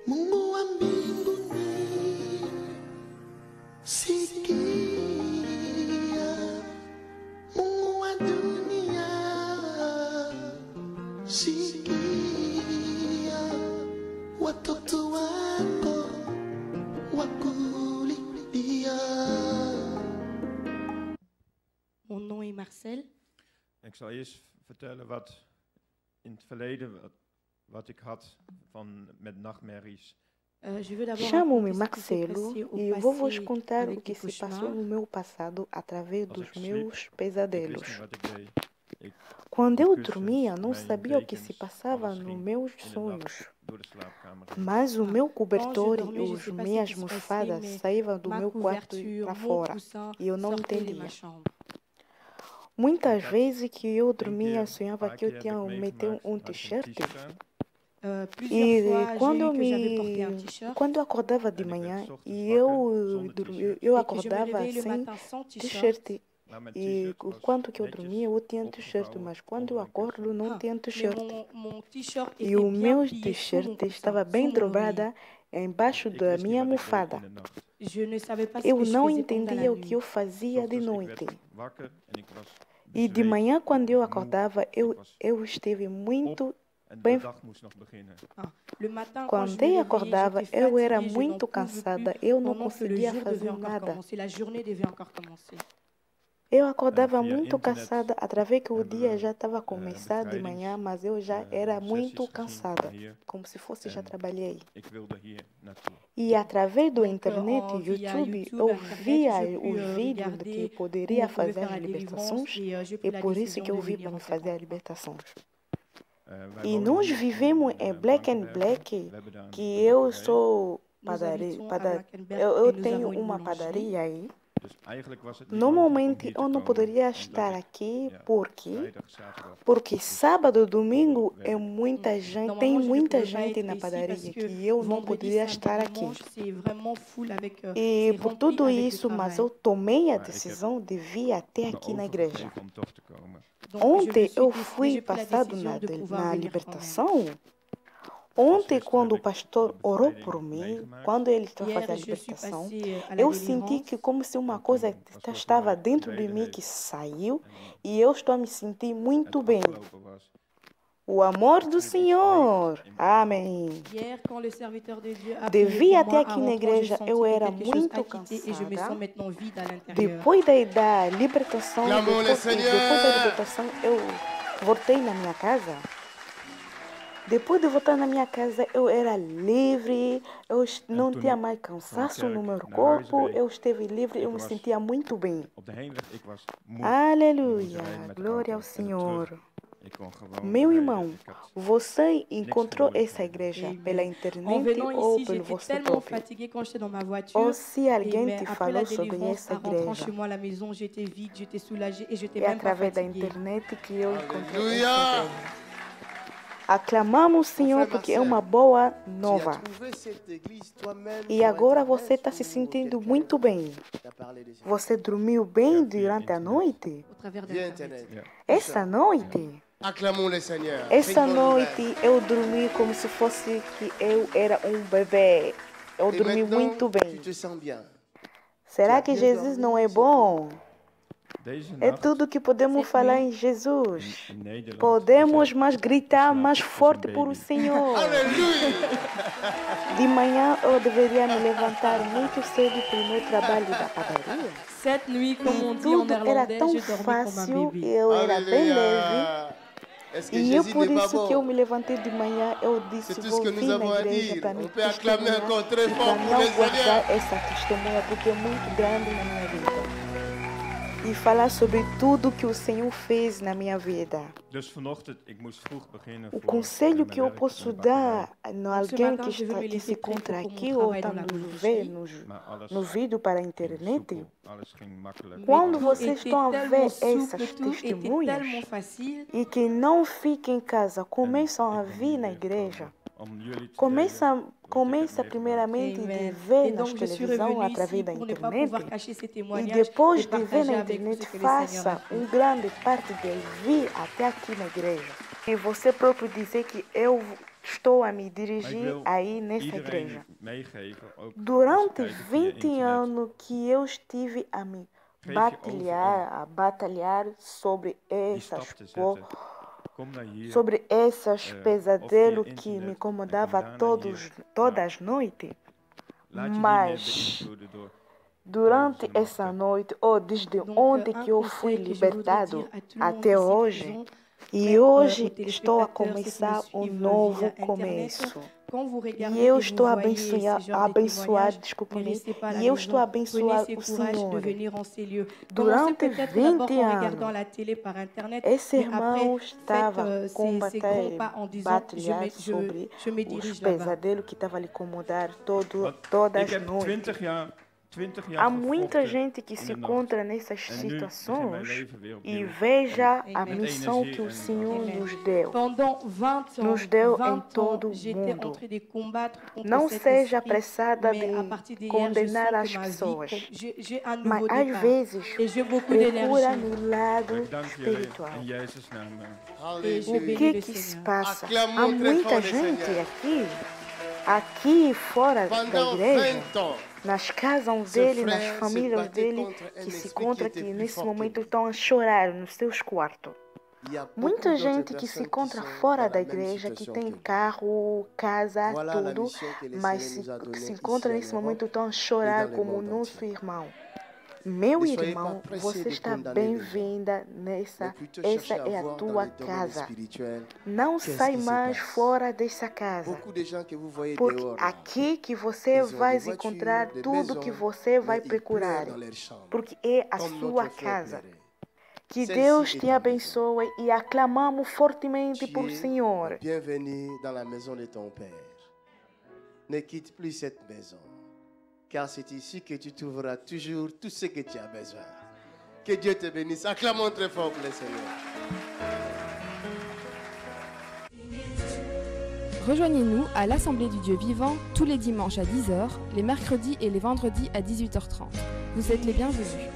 Mungu wa mbinguni, sikia. Mungu wa dunia, sikia. Watoto wako wakulilia. Mon nom est Marcel. Ik zal eerst vertellen wat in het verleden wat ik had met nachtmerries. Je veux d'abord Chamo-me raconter ce qui s'est Marcelo passé au e eu vou vos passé contar o avec que les se passou cauchemars. no meu passado através Als dos ik sliep, meus ik wist pesadelos. niet wat ik deed. Ik Quando eu kussens, dormia, não mijn sabia o que se dekens, passava alles nos ging meus in de sonhos. nacht door de slaapkamer heen. Mas o meu cobertor Quand je dormais, e je os sais pas ce minhas qui se passait, almofadas mais saíam do ma meu quarto couverture, para mon fora coussin e eu não sortait de entendia. ma chambre. Muitas Ik had vezes que eu Eén dormia, keer, sonhava paar que eu keer tinha heb ik metido meegemaakt, had ik een t-shirt. t-shirt aan. Plusieurs E fois, j'ai quando eu eu que j'avais porté un t-shirt quando eu acordava de En ik manhã werd 's ochtends e wakker zonder t-shirt. eu et que je me acordava réveille le sem matin sans t-shirt. t-shirt. Maar mijn E t-shirt o was quanto que eu dormia, netjes eu tinha t-shirt, opgevouwen mas quando eu onder mijn acordo, kussen. não Ah, tinha mais t-shirt. mon t-shirt E était o bien meu plié sous mon t-shirt coussin, estava bem sous mon oreiller. dobrada embaixo Ik da wist niet minha wat ik deed almofada. in de nacht. Je ne savais pas ce Eu que je não faisais pendant la entendia o que nuit. eu fazia de Ochtends, ik noite. werd wakker en ik was E de bezweet, manhã, quando eu moe, acordava, ik was eu estive muito op en bem. de dag moest nog beginnen. Ah, le matin, quand je Quando me eu réveillais, acordava, j'étais eu era fatiguée, je n'en muito pouvais plus, cansada, eu não pendant que le conseguia jour devait fazer encore nada. commencer, la journée devait encore commencer. Eu acordava Via muito internet cansada, através que o hebben dia we já estava começando de manhã, mas eu já era muito sessies gezien cansada, van hier. como se fosse já En trabalhei. ik wilde hier naartoe. E através do Donc, internet, via YouTube, YouTube, eu Internet, via je pus os vídeos de regarder que où poderia on pouvait fazer faire as la délivrance libertações, et j'ai e pris la por isso décision que eu de vim venir para me en cette fazer as endroit. libertações. Wij E wonen nós hier vivemos in em Blankenberg, Blankenberg. We hebben daar que een eu bakkerij. sou Nous habitons à Blankenberg eu et nous tenho avons une uma boulangerie. padaria aí. Dus eigenlijk was het niet mogelijk om Normalmente hier te eu não komen, poderia omdat estar ik, aqui ja, porque vrijdag, zaterdag porque sábado e domingo é werk. muita gente, tem Normalement, je ne muita pouvais pas gente être na ici padaria parce que que eu não vendredi, poderia samedi, estar aqui. dimanche, c'est vraiment full avec, E c'est por rempli tudo avec le isso, mas travail. eu tomei a Maar ik heb decisão de vir até me aqui na igreja. overgegeven om toch te komen. Donc, je me Ontem suis eu décidée, fui j'ai pris la passado décision de pouvoir na venir quand même. libertação. Dus Ontem, gisteren quando o heb ik de pastor orou bevrijding por mim, meegemaakt. quando ele estava Hier, fazendo a je suis libertação, passée à la eu senti délivrance. que como se uma En coisa toen pastor voor estava mij dentro de gebeden mim heeft que saiu en e eu estou a me sentir muito het bem. afgelopen was. O amor do Voelde iets Senhor. leegs in mijn Amém. Hier, quand le serviteur de Dieu a De prié vir pour até moi, aqui en na rentrant, j'ai igreja, senti eu que era quelque chose muito a quitté et je me sens cansada. maintenant vide à l'intérieur. Depois da libertação, Clamons le depois da Seigneur. libertação, eu voltei na minha casa. Depois de voltar na minha casa, eu era livre, não toen tinha ik mais van de cansaço no kerk meu naar huis corpo, reed, eu esteve livre, eu ik me was sentia muito bem. op de heenweg, ik was moe. Aleluia, rijden met de glória auto ao en op Senhor. terug. Ik kon gewoon Meu rijden. irmão, Ik had você encontrou gehoord essa van igreja Amen. pela En internet venant ou ici, pelo j'étais vosso tellement próprio? fatiguée quand j'étais dans ma Ou voiture. se alguém Mais te après la falou sobre délivrance, essa en rentrant igreja? chez moi à la maison, j'étais vide, j'étais soulagée et j'étais É même pas através da fatiguée. internet que eu encontrei Alléluia. essa igreja. Aclamamos o Senhor frère porque é Marcel, uma boa Tu as nova. trouvé cette église toi-même E sur agora Internet você está se ou sentindo quelqu'un muito bem. t'a parlé de ça? Você dormiu bem Ja, via durante a internet. noite? Au travers Via d'Internet. Internet. Ja. Essa noite? Acclamons le Seigneur. Essa C'est une bonne noite nouvelle. eu dormi como se fosse que eu era um bebê. Eu Et dormi maintenant, muito tu bem. te sens bien. Será que Jesus não é bom? Deze É nacht tudo que podemos Cette falar nuit, em Jesus. in Nederland Podemos is er mais gritar geslapen mais als een forte por o baby. Senhor. Alléluia. De manhã eu deveria me levantar muito cedo para o meu trabalho da padaria. Cette nuit, comme on E dit en tudo era néerlandais, tão je dormais comme un fácil, bébé. eu era bem leve. Alléluia. Est-ce que E Jésus por n'est pas isso que eu bon? me levantei de manhã, eu disse, C'est tout ce vou que nous vir na avons à igreja dire. para me On peut acclamer testemunhar encore très e fort para pour não le guardar Seigneur. essa testemunha, porque é muito grande na minha vida. E falar sobre tudo que o Senhor fez na minha vida. Dus vanochtend, ik moest vroeg beginnen O voor conselho mijn que eu werk posso in de bakkerij. dar a Ce alguém matin, que, je veux me que laisser se prêt encontra pour mon aqui ou travail está dans la nos boulangerie. vê Maar alles no vídeo para a ging internet. soepel, alles ging makkelijk. Quando Tout vocês était estão a ver tellement souple, essas tout était testemunhas tellement facile. e que não fiquem em casa, começam a Ik ben vir hier na gekomen igreja. om jullie te Começa, delen wat ik heb começa meegemaakt. primeiramente de Amen. ver Et nas donc, je suis televisão revenue através ici da pour ne pas internet pouvoir cacher ces e témoignages depois et de ver partager na avec vous internet ce que le Seigneur a faça fait. grande parte de vir até aqui na igreja. E você próprio dizer que eu estou a me Maar ik dirigir wil aí nessa igreja. iedereen meegeven, ook als je Durante kijkt via 20 internet. anos que eu estive a me Geef je over batalhar sobre die stap essas te po- zetten. Kom naar hier. sobre esses of pesadelos via que me internet, incomodava en kom daarna hier. todas as noites. Laat je niet meer Mas beïnvloeden door durante duivelse essa machten. noite, ou desde Donc, onde un que eu conseil fui que je voudrais libertado dire à tout le monde até ici hoje, présent, e mais, hoje aux estou a téléspectateurs, ceux qui me começar um suivent novo via Internet, começo. quand vous regardez E eu et estou vous a voyez ce genre de abençoar, témoignages, desculpa ne me, restez pas à la e eu estou a maison. Prenez abençoar ce o courage de Senhor. venir en ces lieux. Commencez Durante peut-être d'abord 20 en regardant anos, la télé par Internet, esse mais après, irmão faites estava a ces grands pas en disant, batalhar sobre je me os dirige là-bas. pesadelos que estavam a lhe incomodar Want todas ik as heb noites. 20 jaar Há muita gevochten gente que in se de nacht. encontra nessas En nu begint mijn situações leven weer e opnieuw. veja a Amen. missão Met que o energie Senhor Amen. nos deu. Pendant 20 ans, Nos deu em 20 ans, todo o j'étais en mundo. train de combattre contre Não cet seja esprit, apressada mais à de partir d'hier, je condenar sens as que ma vie, pessoas, j'ai un mas nouveau às départ vezes et j'ai beaucoup procura d'énergie. no lado Ik dank jullie espiritual. in Jezus' naam. Et je O bénis que le que se Seigneur. passa? Há Acclamons très muita fort le gente Seigneur. aqui fora da Pendant igreja, 20 ans, nas casas ce dele, nas frère se famílias battait dele, contre un que se esprit encontra qui aqui était plus nesse fort que momento lui. estão a chorar nos seus quartos. Il y a beaucoup Muita d'autres gente que se personnes encontra qui sont fora dans da la même igreja, que situation tem que lui. carro, casa, Voilà la tudo, mission que le mas Seigneur nous a que donnée se ici encontra en nesse momento Europe estão a et chorar dans le como monde nosso entier. irmão. Meu Ne soyez irmão, pas pressés você de está condamner les gens, bem-vinda mais nessa. plutôt Essa chercher é à a voir dans tua le domaine casa. spirituel Não qu'est-ce sai qui se mais passe. fora dessa casa. Beaucoup de gens que vous voyez Porque dehors, là, aqui que você ils ont vai des encontrar voitures, des tudo que maisons, você vai mais ils procurar. pleurent dans leur chambre, Porque é a comme sua notre frère casa. pleurait. Que Celle-ci Deus est te ta abençoe e aclamamos fortemente Tu por es Senhor. le bienvenu dans la maison de ton Père. Ne quitte plus cette maison, car c'est ici que tu trouveras toujours tout ce que tu as besoin. Que Dieu te bénisse. Acclamons très fort pour le Seigneur. Rejoignez-nous à l'Assemblée du Dieu vivant tous les dimanches à 10h, les mercredis et les vendredis à 18h30. Vous êtes les bienvenus.